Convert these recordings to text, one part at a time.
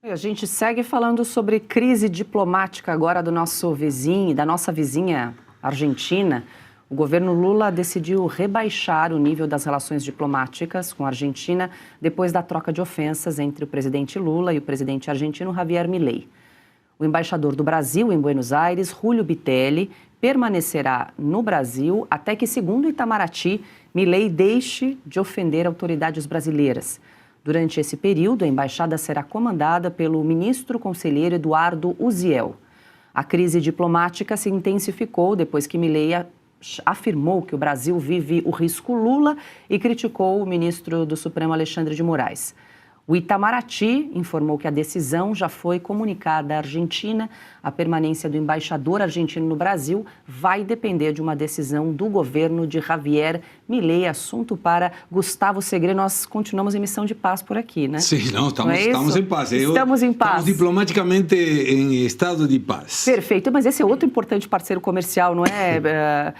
A gente segue falando sobre crise diplomática agora do nosso vizinho, da nossa vizinha Argentina. O governo Lula decidiu rebaixar o nível das relações diplomáticas com a Argentina depois da troca de ofensas entre o presidente Lula e o presidente argentino Javier Milei. O embaixador do Brasil em Buenos Aires, Julio Bitelli, permanecerá no Brasil até que, segundo Itamaraty, Milei deixe de ofender autoridades brasileiras. Durante esse período, a embaixada será comandada pelo ministro conselheiro Eduardo Uziel. A crise diplomática se intensificou depois que Milei afirmou que o Brasil vive o risco Lula e criticou o ministro do Supremo Alexandre de Moraes. O Itamaraty informou que a decisão já foi comunicada à Argentina. A permanência do embaixador argentino no Brasil vai depender de uma decisão do governo de Javier Milei. Assunto para Gustavo Segre. Nós continuamos em missão de paz por aqui, né? Sim, não, estamos em paz. Estamos em paz. Estamos diplomaticamente em estado de paz. Perfeito, mas esse é outro importante parceiro comercial, não é,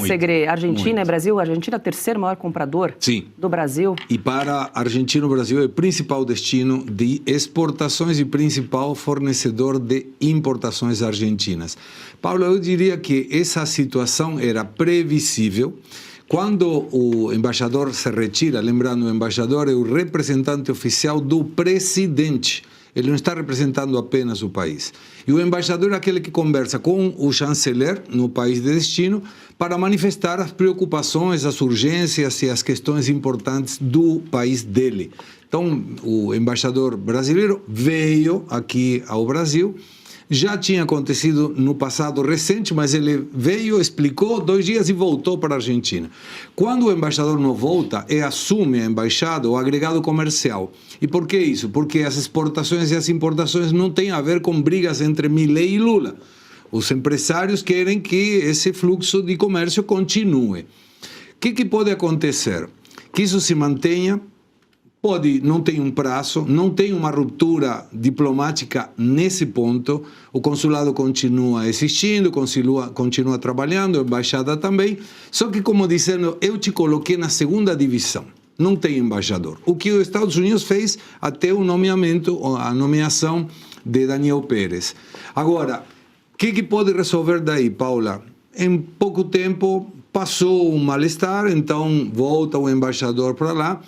Segre? Argentina e Brasil. A Argentina é o terceiro maior comprador do Brasil. E para a Argentina, o Brasil é o principal destino de exportações e principal fornecedor de importações argentinas. Paulo, eu diria que essa situação era previsível. Quando o embaixador se retira, lembrando, o embaixador é o representante oficial do presidente. Ele não está representando apenas o país. E o embaixador é aquele que conversa com o chanceler no país de destino para manifestar as preocupações, as urgências e as questões importantes do país dele. Então, o embaixador brasileiro veio aqui ao Brasil. Já tinha acontecido no passado recente, mas ele veio, explicou 2 dias e voltou para a Argentina. Quando o embaixador não volta, assume a embaixada o agregado comercial. E por que isso? Porque as exportações e as importações não têm a ver com brigas entre Milei e Lula. Os empresários querem que esse fluxo de comércio continue. O que pode acontecer? Que isso se mantenha. Pode, não tem um prazo, não tem uma ruptura diplomática nesse ponto. O consulado continua existindo, continua trabalhando, a embaixada também. Só que, como dizendo, eu te coloquei na segunda divisão. Não tem embaixador. O que os Estados Unidos fez até o nomeamento, a nomeação de Daniel Pérez. Agora, o que pode resolver daí, Paula? Em pouco tempo passou um mal-estar, então volta o embaixador para lá.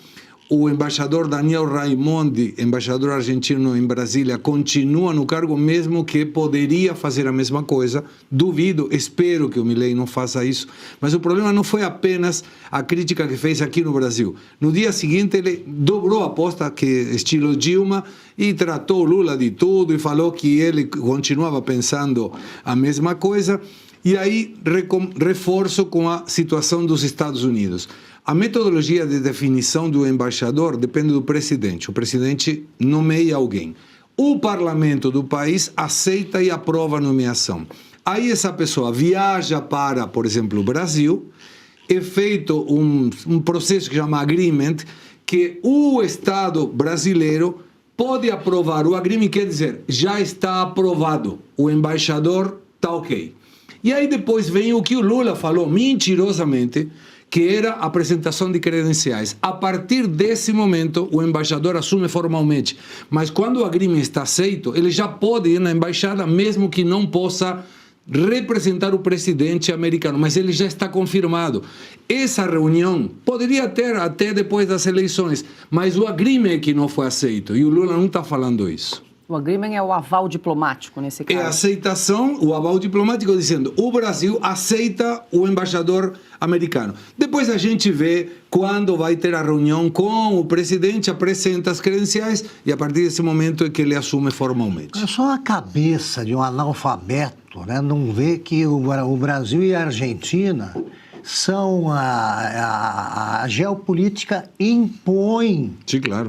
O embaixador Daniel Raimondi, embaixador argentino em Brasília, continua no cargo, mesmo que poderia fazer a mesma coisa. Duvido, espero que o Milei não faça isso. Mas o problema não foi apenas a crítica que fez aqui no Brasil. No dia seguinte, ele dobrou a aposta, que estilo Dilma, e tratou Lula de tudo e falou que ele continuava pensando a mesma coisa. E aí, reforço com a situação dos Estados Unidos. A metodologia de definição do embaixador depende do presidente. O presidente nomeia alguém. O parlamento do país aceita e aprova a nomeação. Aí essa pessoa viaja para, por exemplo, o Brasil, é feito um processo que chama agreement, que o Estado brasileiro pode aprovar. O agreement quer dizer, já está aprovado, o embaixador está ok. E aí depois vem o que o Lula falou mentirosamente, que era a apresentação de credenciais. A partir desse momento, o embaixador assume formalmente. Mas quando o agreement está aceito, ele já pode ir na embaixada, mesmo que não possa representar o presidente americano. Mas ele já está confirmado. Essa reunião poderia ter até depois das eleições, mas o agreement é que não foi aceito. E o Lula não está falando isso. O agreement é o aval diplomático nesse caso? É a aceitação, o aval diplomático dizendo o Brasil aceita o embaixador americano. Depois a gente vê quando vai ter a reunião com o presidente, apresenta as credenciais e a partir desse momento é que ele assume formalmente. É só a cabeça de um analfabeto, né? Não vê que o Brasil e a Argentina são a geopolítica impõe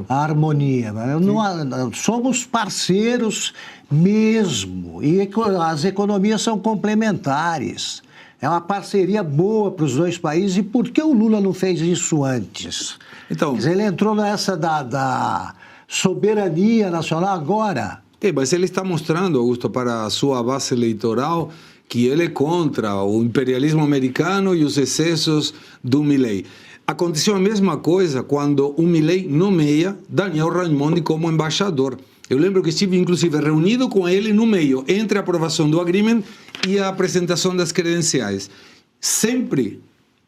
a harmonia. Somos parceiros mesmo e as economias são complementares. É uma parceria boa para os dois países. E por que o Lula não fez isso antes? Então, quer dizer, ele entrou nessa da soberania nacional agora. Mas ele está mostrando, Augusto, para a sua base eleitoral que ele é contra o imperialismo americano e os excessos do Milei. Aconteceu a mesma coisa quando o Milei nomeia Daniel Raimondi como embaixador. Eu lembro que estive, inclusive, reunido com ele no meio, entre a aprovação do agreement e a apresentação das credenciais. Sempre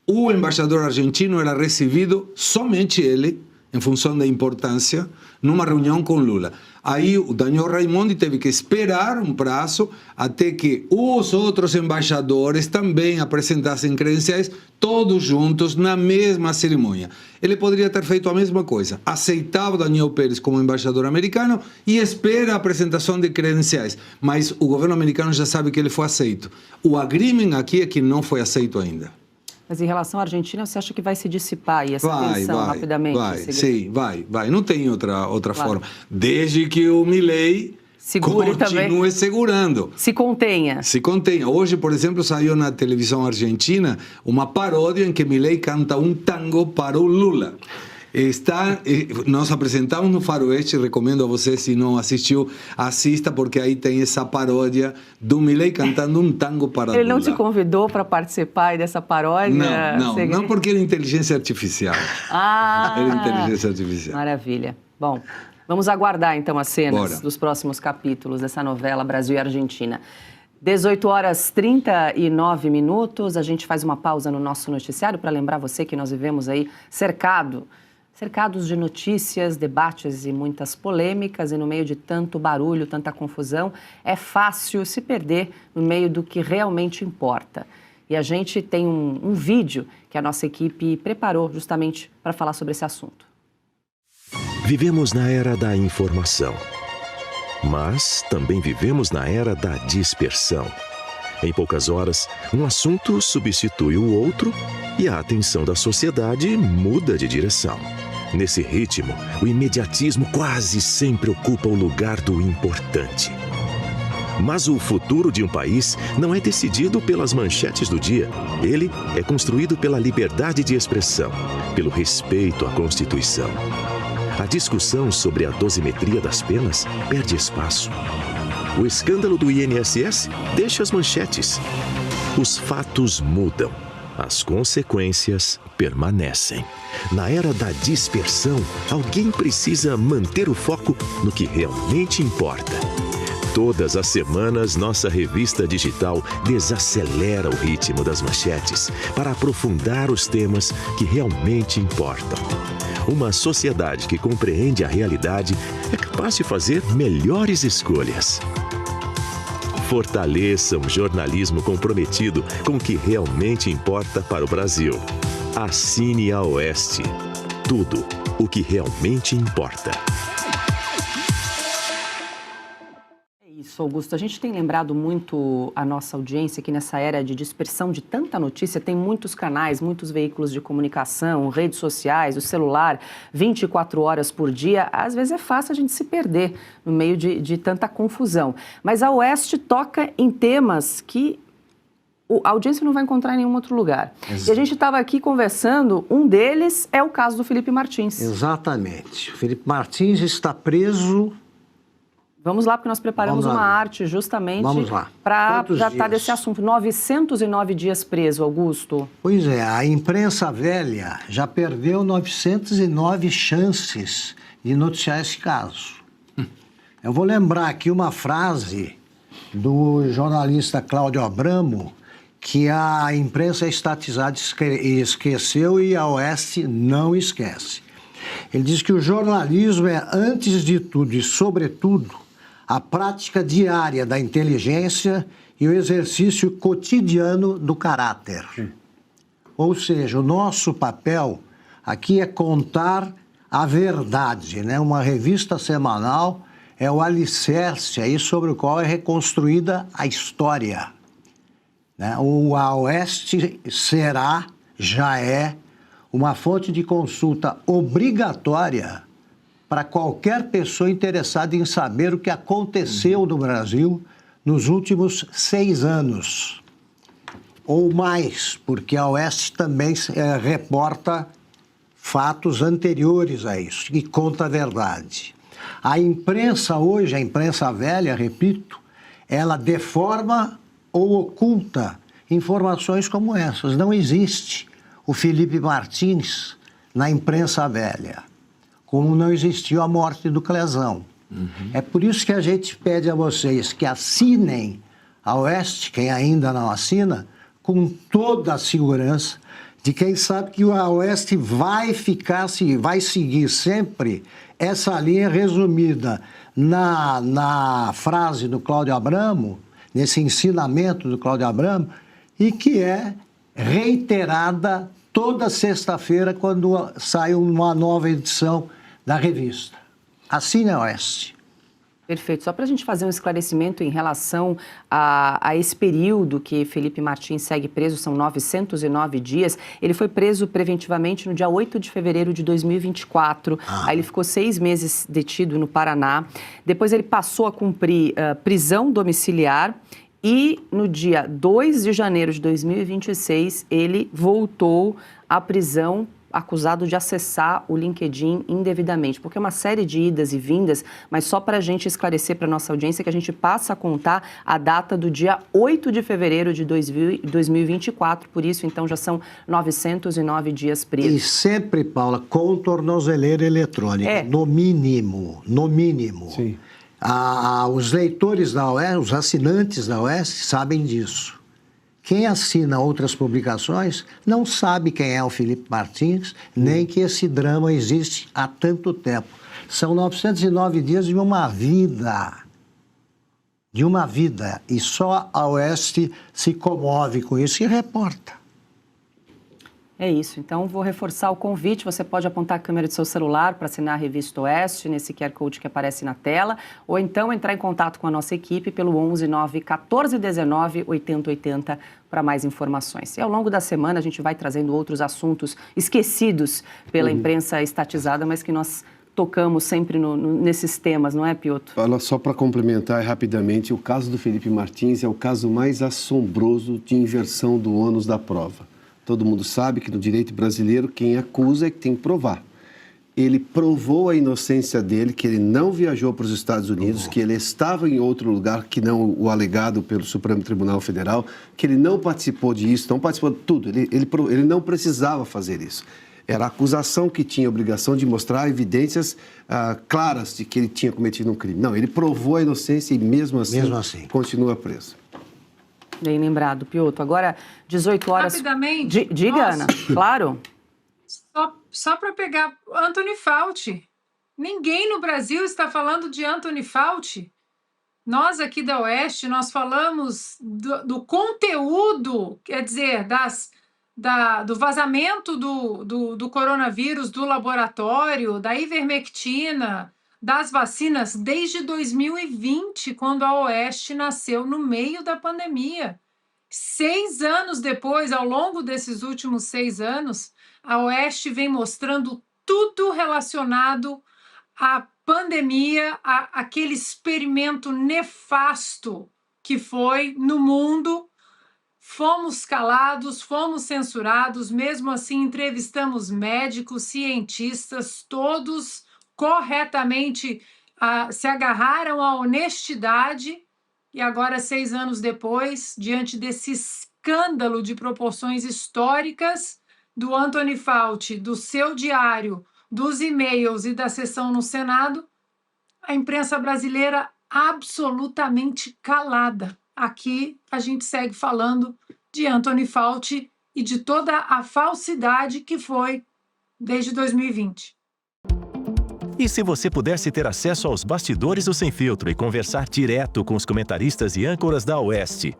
o embaixador argentino era recebido, somente ele, em função da importância, numa reunião com Lula. Aí o Daniel Raimondi teve que esperar um prazo até que os outros embaixadores também apresentassem credenciais, todos juntos, na mesma cerimônia. Ele poderia ter feito a mesma coisa. Aceitava o Daniel Pérez como embaixador americano e espera a apresentação de credenciais. Mas o governo americano já sabe que ele foi aceito. O agreement aqui é que não foi aceito ainda. Mas em relação à Argentina, você acha que vai se dissipar aí essa tensão rapidamente? Vai. Não tem outra forma. Desde que o Milei continue segurando. Se contenha. Hoje, por exemplo, saiu na televisão argentina uma paródia em que Milei canta um tango para o Lula. Nós apresentamos no Faroeste, recomendo a você, se não assistiu, assista, porque aí tem essa paródia do Milei cantando um tango para Ele Lula. não te convidou para participar dessa paródia? Não, porque ele é inteligência artificial. Ele é inteligência artificial. Maravilha. Bom, vamos aguardar então as cenas dos próximos capítulos dessa novela Brasil e Argentina. 18h39, a gente faz uma pausa no nosso noticiário para lembrar você que nós vivemos aí cercados de notícias, debates e muitas polêmicas, e no meio de tanto barulho, tanta confusão, é fácil se perder no meio do que realmente importa. E a gente tem um vídeo que a nossa equipe preparou justamente para falar sobre esse assunto. Vivemos na era da informação, mas também vivemos na era da dispersão. Em poucas horas, um assunto substitui o outro e a atenção da sociedade muda de direção. Nesse ritmo, o imediatismo quase sempre ocupa o lugar do importante. Mas o futuro de um país não é decidido pelas manchetes do dia. Ele é construído pela liberdade de expressão, pelo respeito à Constituição. A discussão sobre a dosimetria das penas perde espaço. O escândalo do INSS deixa as manchetes. Os fatos mudam. As consequências permanecem. Na era da dispersão, alguém precisa manter o foco no que realmente importa. Todas as semanas, nossa revista digital desacelera o ritmo das manchetes para aprofundar os temas que realmente importam. Uma sociedade que compreende a realidade é capaz de fazer melhores escolhas. Fortaleça um jornalismo comprometido com o que realmente importa para o Brasil. Assine a Oeste. Tudo o que realmente importa. Isso, Augusto. A gente tem lembrado muito a nossa audiência que nessa era de dispersão de tanta notícia, tem muitos canais, muitos veículos de comunicação, redes sociais, o celular, 24 horas por dia. Às vezes é fácil a gente se perder no meio de tanta confusão. Mas a Oeste toca em temas que a audiência não vai encontrar em nenhum outro lugar. Exato. E a gente estava aqui conversando, um deles é o caso do Felipe Martins. Exatamente. O Felipe Martins está preso. Vamos lá, porque nós preparamos uma arte justamente para tratar desse assunto. 909 dias preso, Augusto. Pois é, a imprensa velha já perdeu 909 chances de noticiar esse caso. Eu vou lembrar aqui uma frase do jornalista Cláudio Abramo, que a imprensa estatizada esqueceu e a Oeste não esquece. Ele diz que o jornalismo é, antes de tudo e sobretudo, a prática diária da inteligência e o exercício cotidiano do caráter. Ou seja, o nosso papel aqui é contar a verdade, né? Uma revista semanal é o alicerce aí sobre o qual é reconstruída a história. Né? A Oeste já é, uma fonte de consulta obrigatória para qualquer pessoa interessada em saber o que aconteceu no Brasil nos últimos 6 anos. Ou mais, porque a Oeste também reporta fatos anteriores a isso, e conta a verdade. A imprensa hoje, a imprensa velha, repito, ela deforma ou oculta informações como essas. Não existe o Felipe Martins na imprensa velha, como não existiu a morte do Clezão. É por isso que a gente pede a vocês que assinem a Oeste, quem ainda não assina, com toda a segurança de quem sabe que a Oeste vai seguir sempre essa linha resumida na frase do Cláudio Abramo, nesse ensinamento do Cláudio Abramo, e que é reiterada toda sexta-feira quando sai uma nova edição da revista. Assine a Oeste. Perfeito. Só para a gente fazer um esclarecimento em relação a esse período que Felipe Martins segue preso, são 909 dias. Ele foi preso preventivamente no dia 8 de fevereiro de 2024. Aí ele ficou 6 meses detido no Paraná. Depois ele passou a cumprir prisão domiciliar e no dia 2 de janeiro de 2026 ele voltou à prisão acusado de acessar o LinkedIn indevidamente, porque é uma série de idas e vindas, mas só para a gente esclarecer para a nossa audiência que a gente passa a contar a data do dia 8 de fevereiro de 2024, por isso, então, já são 909 dias preso. E sempre, Paula, com tornozeleira eletrônica, no mínimo. Sim. Os leitores da Oeste, os assinantes da Oeste sabem disso. Quem assina outras publicações não sabe quem é o Felipe Martins, nem que esse drama existe há tanto tempo. São 909 dias de uma vida. E só a Oeste se comove com isso e reporta. É isso. Então, vou reforçar o convite. Você pode apontar a câmera do seu celular para assinar a Revista Oeste, nesse QR Code que aparece na tela, ou então entrar em contato com a nossa equipe pelo 11 9 1419 8080 para mais informações. E ao longo da semana a gente vai trazendo outros assuntos esquecidos pela imprensa estatizada, mas que nós tocamos sempre nesses temas, não é, Piotr? Só para complementar rapidamente, o caso do Felipe Martins é o caso mais assombroso de inversão do ônus da prova. Todo mundo sabe que no direito brasileiro quem acusa é que tem que provar. Ele provou a inocência dele, que ele não viajou para os Estados Unidos, que ele estava em outro lugar que não o alegado pelo Supremo Tribunal Federal, que ele não participou disso, não participou de tudo. Ele não precisava fazer isso. Era a acusação que tinha a obrigação de mostrar evidências claras de que ele tinha cometido um crime. Não, ele provou a inocência e mesmo assim. Continua preso. Bem lembrado, Piotr. Agora, 18 horas... Rapidamente. Diga, Ana. Claro. Só para pegar Anthony Fauci. Ninguém no Brasil está falando de Anthony Fauci. Nós aqui da Oeste, nós falamos do conteúdo, quer dizer, do vazamento do coronavírus, do laboratório, da ivermectina, das vacinas desde 2020, quando a Oeste nasceu no meio da pandemia. 6 anos depois, ao longo desses últimos 6 anos, a Oeste vem mostrando tudo relacionado à pandemia, aquele experimento nefasto que foi no mundo. Fomos calados, fomos censurados, mesmo assim entrevistamos médicos, cientistas, todos corretamente se agarraram à honestidade e agora, 6 anos depois, diante desse escândalo de proporções históricas do Anthony Fauci, do seu diário, dos e-mails e da sessão no Senado, a imprensa brasileira absolutamente calada. Aqui a gente segue falando de Anthony Fauci e de toda a falsidade que foi desde 2020. E se você pudesse ter acesso aos bastidores do Sem Filtro e conversar direto com os comentaristas e âncoras da Oeste?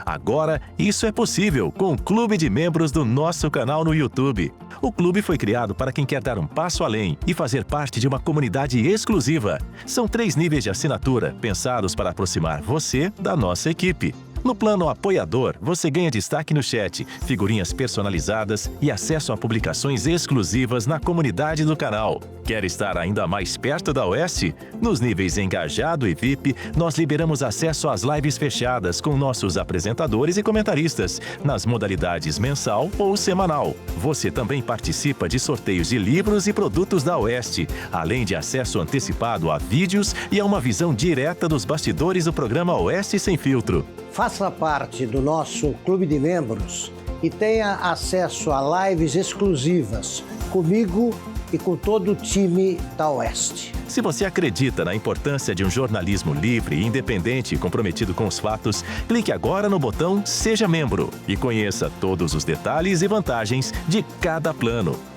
Agora, isso é possível com o Clube de Membros do nosso canal no YouTube. O clube foi criado para quem quer dar um passo além e fazer parte de uma comunidade exclusiva. São 3 níveis de assinatura, pensados para aproximar você da nossa equipe. No plano apoiador, você ganha destaque no chat, figurinhas personalizadas e acesso a publicações exclusivas na comunidade do canal. Quer estar ainda mais perto da Oeste? Nos níveis Engajado e VIP, nós liberamos acesso às lives fechadas com nossos apresentadores e comentaristas, nas modalidades mensal ou semanal. Você também participa de sorteios de livros e produtos da Oeste, além de acesso antecipado a vídeos e a uma visão direta dos bastidores do programa Oeste Sem Filtro. Faça parte do nosso clube de membros e tenha acesso a lives exclusivas comigo e com todo o time da Oeste. Se você acredita na importância de um jornalismo livre, independente e comprometido com os fatos, clique agora no botão Seja Membro e conheça todos os detalhes e vantagens de cada plano.